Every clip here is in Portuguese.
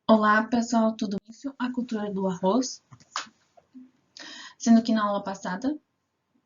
Olá, pessoal, tudo bem? A cultura do arroz, sendo que na aula passada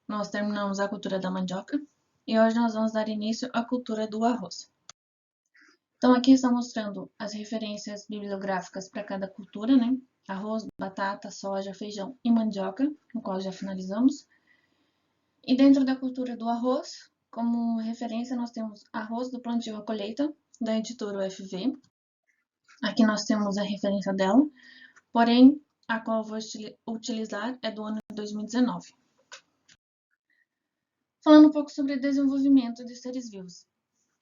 nós terminamos a cultura da mandioca e hoje nós vamos dar início à cultura do arroz. Então aqui está mostrando as referências bibliográficas para cada cultura, né? Arroz, batata, soja, feijão e mandioca, no qual já finalizamos. E dentro da cultura do arroz, como referência nós temos Arroz do Plantio à Colheita, da editora UFV. Aqui nós temos a referência dela, porém a qual vou utilizar é do ano 2019. Falando um pouco sobre desenvolvimento de seres vivos.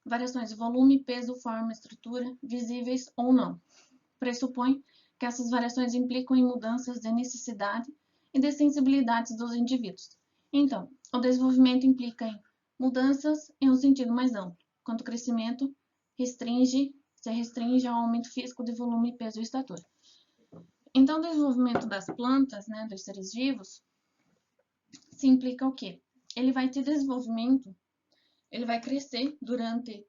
Variações de volume, peso, forma, estrutura, visíveis ou não. Pressupõe que essas variações implicam em mudanças de necessidade e de sensibilidades dos indivíduos. Então, o desenvolvimento implica em mudanças em um sentido mais amplo, enquanto o crescimento se restringe ao aumento físico de volume, peso e estatura. Então, o desenvolvimento das plantas, né, dos seres vivos, se implica o quê? Ele vai ter desenvolvimento, ele vai crescer durante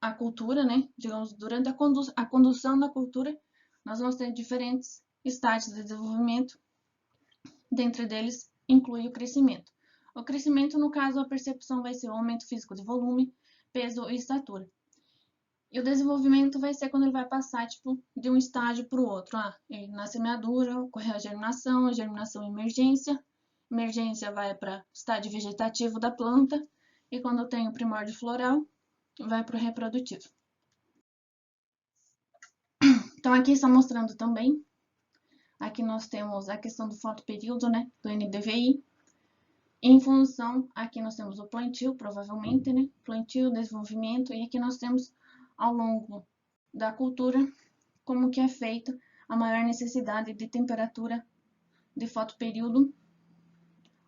a cultura, né? Digamos, durante a condução da cultura, nós vamos ter diferentes estágios de desenvolvimento, dentre deles inclui o crescimento. O crescimento, no caso, a percepção vai ser o aumento físico de volume, peso e estatura. E o desenvolvimento vai ser quando ele vai passar, tipo, de um estágio para o outro. Ele na semeadura, ocorre a germinação emergência. Emergência vai para o estágio vegetativo da planta. E quando tem o primórdio floral, vai para o reprodutivo. Então, aqui está mostrando também. Aqui nós temos a questão do fotoperíodo, né? Do NDVI. Em função, aqui nós temos o plantio, provavelmente, né? Plantio, desenvolvimento. E aqui nós temos, ao longo da cultura, como que é feita a maior necessidade de temperatura de fotoperíodo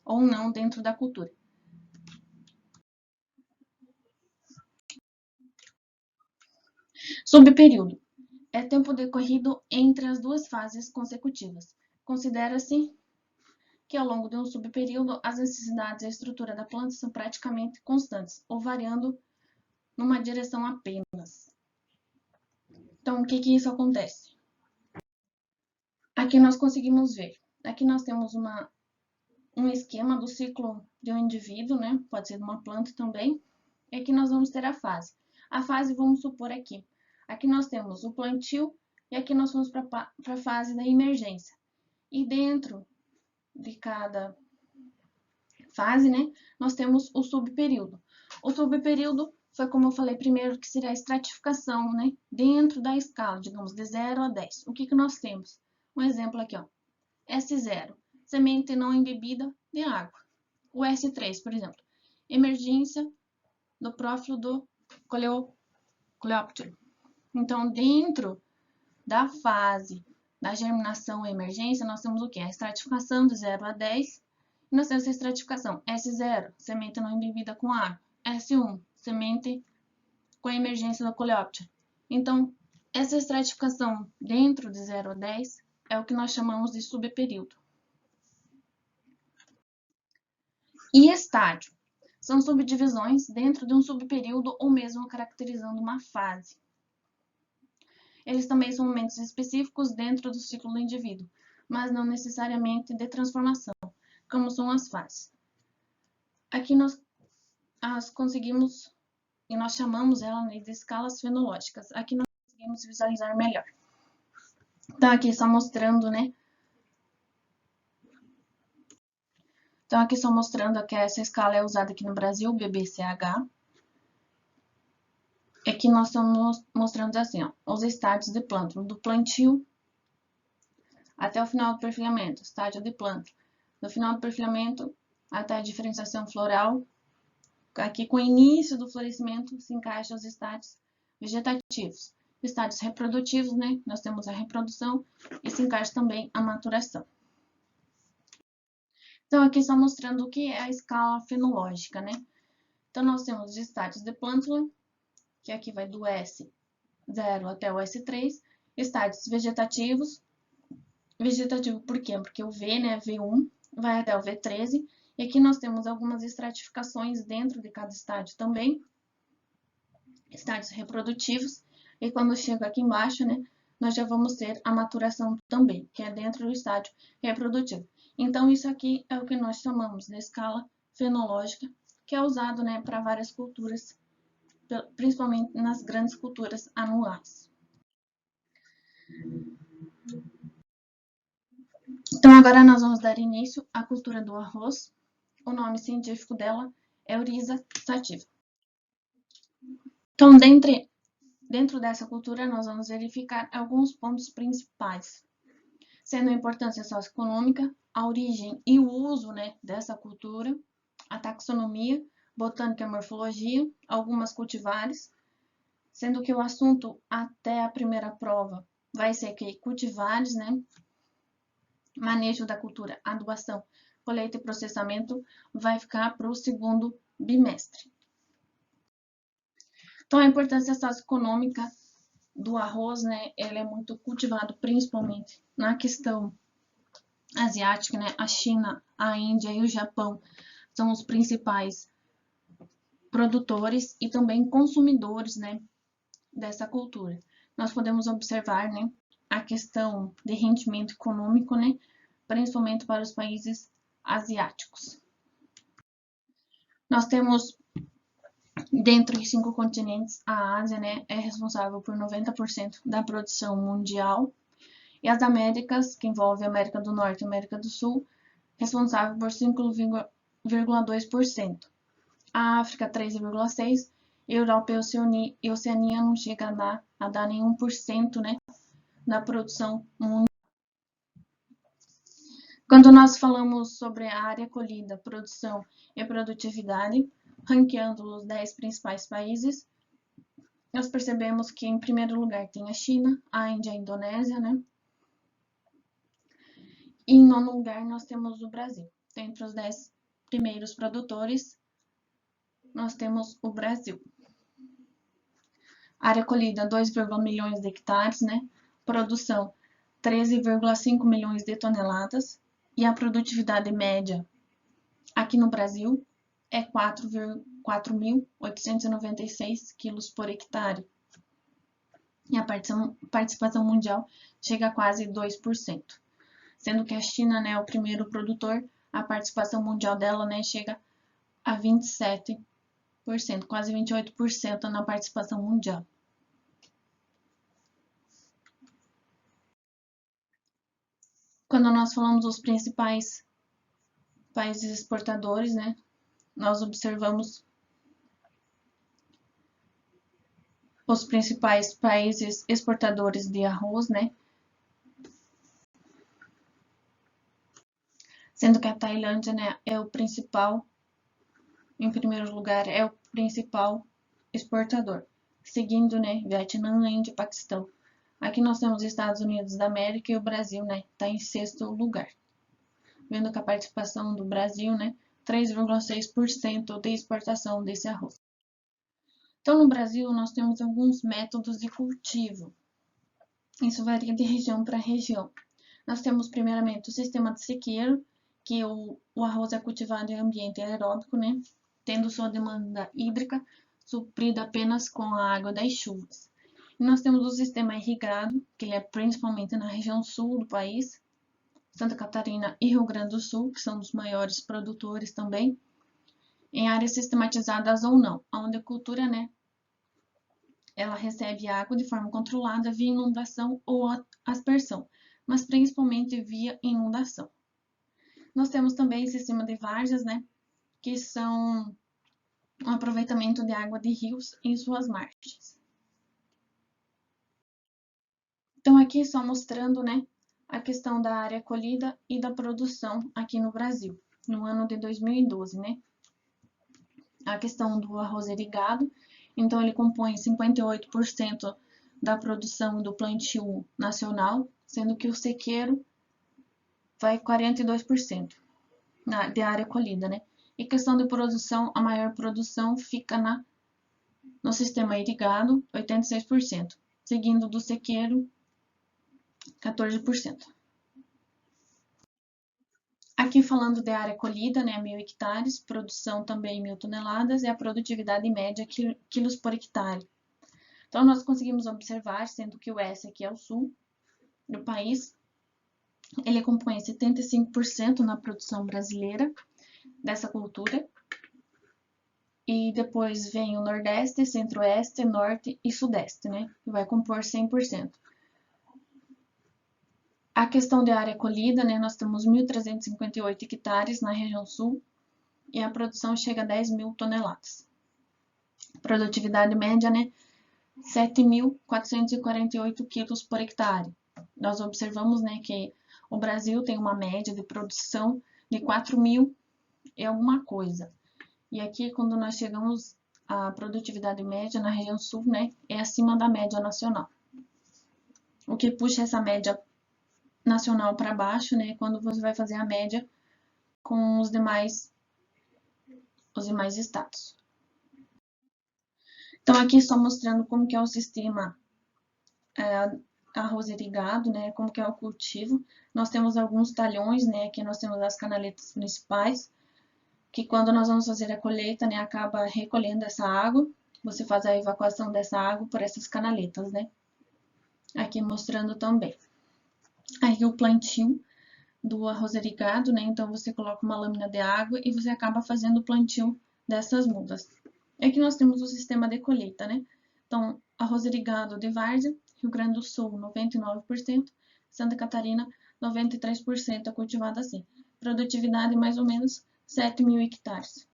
ou não dentro da cultura. Subperíodo é tempo decorrido entre as duas fases consecutivas. Considera-se que ao longo de um subperíodo as necessidades e a estrutura da planta são praticamente constantes ou variando numa direção apenas. Então, o que isso acontece? Aqui nós conseguimos ver. Aqui nós temos um esquema do ciclo de um indivíduo, né? Pode ser de uma planta também. E aqui nós vamos ter a fase. A fase, vamos supor aqui. Aqui nós temos o plantio e aqui nós vamos para a fase da emergência. E dentro de cada fase, né, nós temos o subperíodo. O subperíodo foi, como eu falei primeiro, que seria a estratificação, né, dentro da escala, digamos, de 0 a 10. O que nós temos? Um exemplo aqui, ó. S0, semente não embebida de água. O S3, por exemplo, emergência do prófilo do coleóptero. Então, dentro da fase da germinação e emergência, nós temos o quê? A estratificação de 0 a 10. E nós temos a estratificação S0, semente não embebida com água. S1, semente com a emergência do coleóptero. Então, essa estratificação dentro de 0 a 10 é o que nós chamamos de subperíodo. E estágio são subdivisões dentro de um subperíodo ou mesmo caracterizando uma fase. Eles também são momentos específicos dentro do ciclo do indivíduo, mas não necessariamente de transformação, como são as fases. Aqui nós as conseguimos, e nós chamamos ela de escalas fenológicas. Aqui nós conseguimos visualizar melhor. Então, aqui está mostrando, né? Então, aqui estou mostrando que essa escala é usada aqui no Brasil, BBCH. Aqui nós estamos mostrando assim, ó, os estágios de plântano, do plantio até o final do perfilamento, estágio de plântano. Do final do perfilamento até a diferenciação floral. Aqui, com o início do florescimento, se encaixam os estágios vegetativos. Estágios reprodutivos, né? Nós temos a reprodução e se encaixa também a maturação. Então, aqui está mostrando o que é a escala fenológica, né? Então, nós temos os estágios de plântula, que aqui vai do S0 até o S3. Estágios vegetativos. Vegetativo por quê? Porque o V, né, V1, vai até o V13. E aqui nós temos algumas estratificações dentro de cada estágio também. Estágios reprodutivos. E quando chega aqui embaixo, né, nós já vamos ter a maturação também, que é dentro do estágio reprodutivo. Então, isso aqui é o que nós chamamos de escala fenológica, que é usado, né, para várias culturas, principalmente nas grandes culturas anuais. Então, agora nós vamos dar início à cultura do arroz. O nome científico dela é Oryza sativa. Então, dentro dessa cultura, nós vamos verificar alguns pontos principais, sendo a importância socioeconômica, a origem e o uso, né, dessa cultura, a taxonomia, botânica e morfologia, algumas cultivares, sendo que o assunto até a primeira prova vai ser que cultivares, né, manejo da cultura, adubação, colheita e processamento vai ficar para o segundo bimestre. Então, a importância socioeconômica do arroz, né, ele é muito cultivado principalmente na questão asiática, né, a China, a Índia e o Japão são os principais produtores e também consumidores, né, dessa cultura. Nós podemos observar, né, a questão de rendimento econômico, né, principalmente para os países asiáticos. Nós temos, dentro de 5 continentes, a Ásia, né, é responsável por 90% da produção mundial, e as Américas, que envolve a América do Norte e América do Sul, responsável por 5,2%. A África, 3,6%, e a Europa e Oceania não chega a dar nenhum por cento, né, da produção mundial. Quando nós falamos sobre a área colhida, produção e produtividade, ranqueando os 10 principais países, nós percebemos que em primeiro lugar tem a China, a Índia e a Indonésia, né? E em nono lugar nós temos o Brasil. Entre os 10 primeiros produtores, nós temos o Brasil. Área colhida, 2,1 milhões de hectares, né? Produção, 13,5 milhões de toneladas. E a produtividade média aqui no Brasil é 4.896 quilos por hectare. E a participação mundial chega a quase 2%. Sendo que a China, né, é o primeiro produtor, a participação mundial dela, né, chega a 27%, quase 28% na participação mundial. Quando nós falamos dos principais países exportadores, né, nós observamos os principais países exportadores de arroz, né, sendo que a Tailândia, né, é o principal, em primeiro lugar, é o principal exportador, seguindo, né, Vietnã, Índia e Paquistão. Aqui nós temos os Estados Unidos da América e o Brasil, né, está em sexto lugar. Vendo que a participação do Brasil, né, 3,6% de exportação desse arroz. Então, no Brasil, nós temos alguns métodos de cultivo. Isso varia de região para região. Nós temos, primeiramente, o sistema de sequeiro, que o arroz é cultivado em ambiente aeróbico, né, tendo sua demanda hídrica suprida apenas com a água das chuvas. E nós temos o sistema irrigado, que ele é principalmente na região sul do país, Santa Catarina e Rio Grande do Sul, que são os maiores produtores também, em áreas sistematizadas ou não, onde a cultura, né, ela recebe água de forma controlada via inundação ou aspersão, mas principalmente via inundação. Nós temos também o sistema de várzeas, né, que são um aproveitamento de água de rios em suas margens. Então, aqui só mostrando, né, a questão da área colhida e da produção aqui no Brasil, no ano de 2012, né? A questão do arroz irrigado, então ele compõe 58% da produção do plantio nacional, sendo que o sequeiro vai 42% de área colhida, né? E questão de produção, a maior produção fica no sistema irrigado, 86%, seguindo do sequeiro, 14%. Aqui falando de área colhida, né, 1.000 hectares, produção também 1.000 toneladas e a produtividade média quilos por hectare. Então, nós conseguimos observar, sendo que o S aqui é o sul do país, ele compõe 75% na produção brasileira dessa cultura. E depois vem o Nordeste, Centro-Oeste, Norte e Sudeste, né? Que vai compor 100%. A questão de área colhida, né? Nós temos 1.358 hectares na região sul e a produção chega a 10.000 toneladas. Produtividade média, né? 7.448 quilos por hectare. Nós observamos, né, que o Brasil tem uma média de produção de 4.000 e alguma coisa. E aqui, quando nós chegamos à produtividade média na região sul, né, é acima da média nacional. O que puxa essa média nacional para baixo, né, quando você vai fazer a média com os demais estados. Então, aqui só mostrando como que é o sistema arroz irrigado, né, como que é o cultivo. Nós temos alguns talhões, né, aqui nós temos as canaletas principais, que quando nós vamos fazer a colheita, né, acaba recolhendo essa água, você faz a evacuação dessa água por essas canaletas, né. Aqui mostrando também. Aí o plantio do arroz irrigado, né, então você coloca uma lâmina de água e você acaba fazendo o plantio dessas mudas. Aqui nós temos o sistema de colheita, né, então arroz irrigado de várzea, Rio Grande do Sul 99%, Santa Catarina 93% é cultivado assim. Produtividade mais ou menos 7.000 hectares.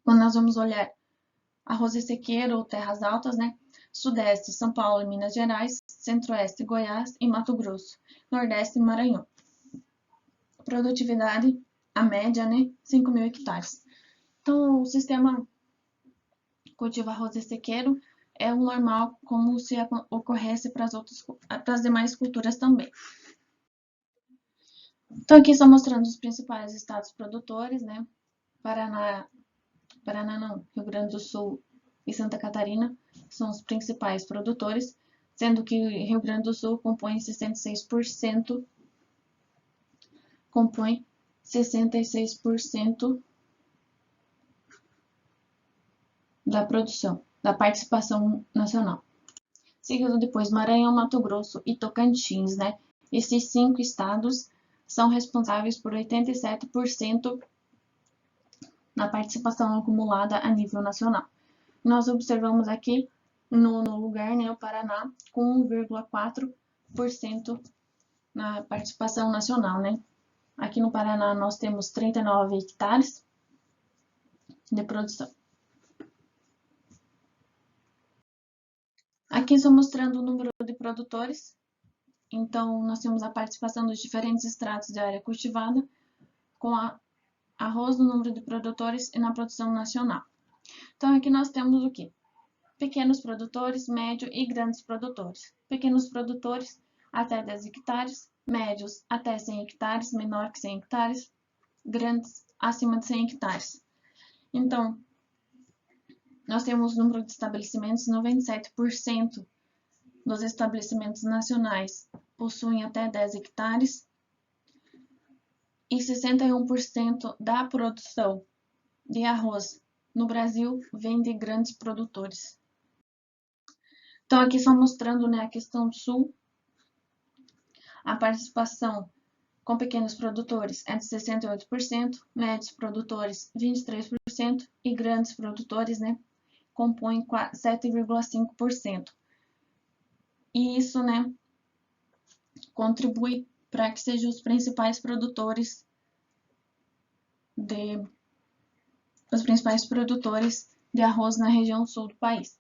Quando nós vamos olhar arroz e sequeiro ou terras altas, né? Sudeste, São Paulo e Minas Gerais, Centro-Oeste, Goiás e Mato Grosso, Nordeste e Maranhão. Produtividade, a média, né? 5.000 hectares. Então, o sistema cultivo arroz e sequeiro é o normal, como se ocorresse para as demais culturas também. Então, aqui só mostrando os principais estados produtores, né? Paraná não, Rio Grande do Sul e Santa Catarina são os principais produtores, sendo que Rio Grande do Sul compõe 66%, da produção, da participação nacional. Seguido depois Maranhão, Mato Grosso e Tocantins, né? Esses 5 estados são responsáveis por 87% na participação acumulada a nível nacional. Nós observamos aqui no lugar, né, o Paraná, com 1,4% na participação nacional, né? Aqui no Paraná nós temos 39 hectares de produção. Aqui só mostrando o número de produtores. Então, nós temos a participação dos diferentes estratos de área cultivada, com arroz no número de produtores e na produção nacional. Então, aqui nós temos o quê? Pequenos produtores, médio e grandes produtores. Pequenos produtores até 10 hectares, médios até 100 hectares, menor que 100 hectares, grandes acima de 100 hectares. Então, nós temos o número de estabelecimentos, 97% dos estabelecimentos nacionais possuem até 10 hectares e 61% da produção de arroz no Brasil vem de grandes produtores. Então, aqui só mostrando, né, a questão sul, a participação com pequenos produtores é de 68%, médios produtores 23% e grandes produtores, né, compõem 7,5%. E isso, né, contribui para que sejam os principais produtores de arroz na região sul do país.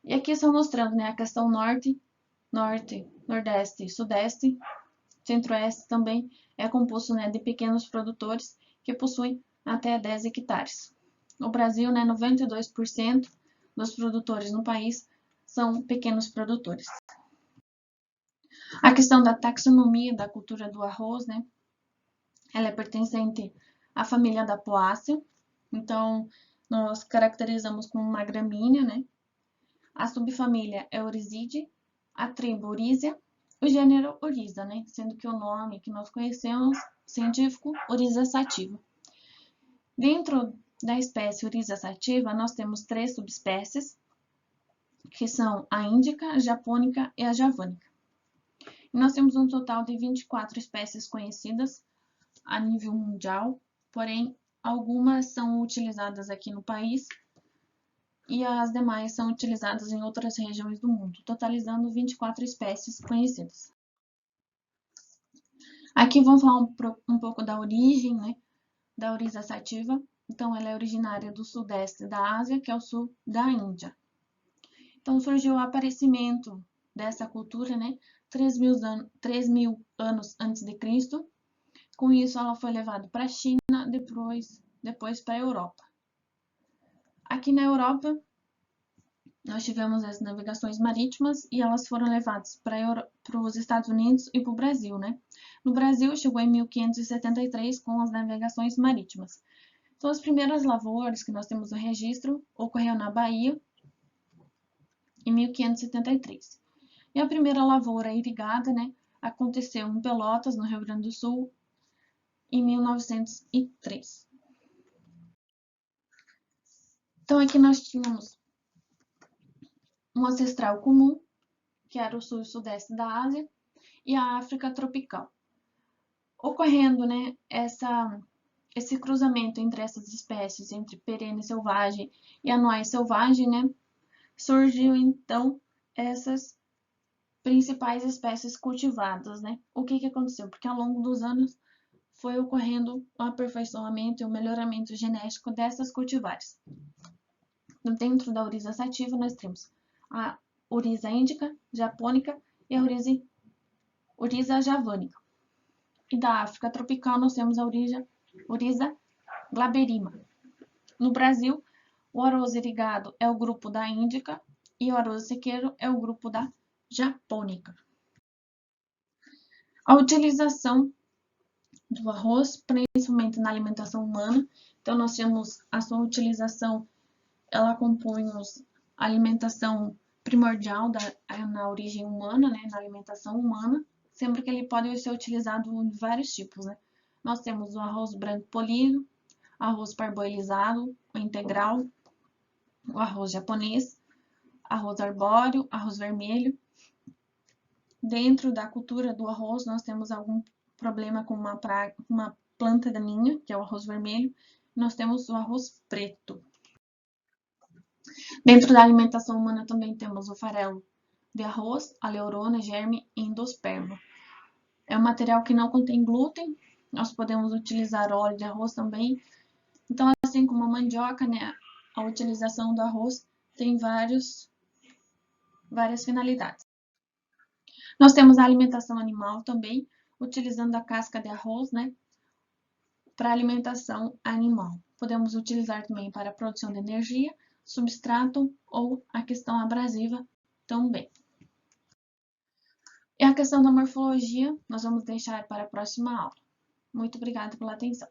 E aqui estão mostrando, né, a questão norte, nordeste e sudeste. Centro-Oeste também é composto, né, de pequenos produtores que possuem até 10 hectares. No Brasil, né, 92% dos produtores no país são pequenos produtores. A questão da taxonomia da cultura do arroz, né, ela é pertencente à família da Poácea, então nós caracterizamos como uma gramínea, né? A subfamília é Oryzidae, a tribo Oryzia, o gênero Oryza, né? Sendo que o nome que nós conhecemos científico Oryza sativa. Dentro da espécie Oryza sativa, nós temos 3 subespécies, que são a índica, a japônica e a javânica. E nós temos um total de 24 espécies conhecidas a nível mundial, porém, algumas são utilizadas aqui no país e as demais são utilizadas em outras regiões do mundo, totalizando 24 espécies conhecidas. Aqui vamos falar um pouco da origem, né, da Oryza sativa. Então, ela é originária do sudeste da Ásia, que é o sul da Índia. Então, surgiu o aparecimento dessa cultura, né, 3.000 anos antes de Cristo. Com isso, ela foi levada para a China, depois para a Europa. Aqui na Europa, nós tivemos as navegações marítimas e elas foram levadas para os Estados Unidos e para o Brasil, né? No Brasil, chegou em 1573 com as navegações marítimas. Então, as primeiras lavouras que nós temos no registro ocorreu na Bahia, em 1573. E a primeira lavoura irrigada, né, aconteceu em Pelotas, no Rio Grande do Sul, em 1903. Então, aqui nós tínhamos um ancestral comum, que era o sul e sudeste da Ásia, e a África tropical. Ocorrendo, né, esse cruzamento entre essas espécies, entre perene selvagem e anuais selvagem, né, surgiu então essas principais espécies cultivadas, né? O que aconteceu? Porque ao longo dos anos foi ocorrendo o aperfeiçoamento e o melhoramento genético dessas cultivares. Dentro da Oryza sativa, nós temos a Oryza índica, japônica e a Oryza javânica. E da África tropical, nós temos a Oryza glaberrima. No Brasil, o arroz irrigado é o grupo da índica e o arroz sequeiro é o grupo da japônica. A utilização do arroz, principalmente na alimentação humana, então nós temos a sua utilização, ela compõe a alimentação primordial na origem humana, né, na alimentação humana, sempre que ele pode ser utilizado em vários tipos, né. Nós temos o arroz branco polido, arroz parboilizado, o integral, o arroz japonês, arroz arbóreo, arroz vermelho. Dentro da cultura do arroz, nós temos algum problema com uma planta daninha, que é o arroz vermelho. Nós temos o arroz preto. Dentro da alimentação humana também temos o farelo de arroz, a leurona, germe e endosperma. É um material que não contém glúten. Nós podemos utilizar óleo de arroz também. Então, assim como a mandioca, né, a utilização do arroz tem várias finalidades. Nós temos a alimentação animal também, utilizando a casca de arroz, né, para alimentação animal. Podemos utilizar também para a produção de energia, substrato ou a questão abrasiva também. E a questão da morfologia, nós vamos deixar para a próxima aula. Muito obrigada pela atenção.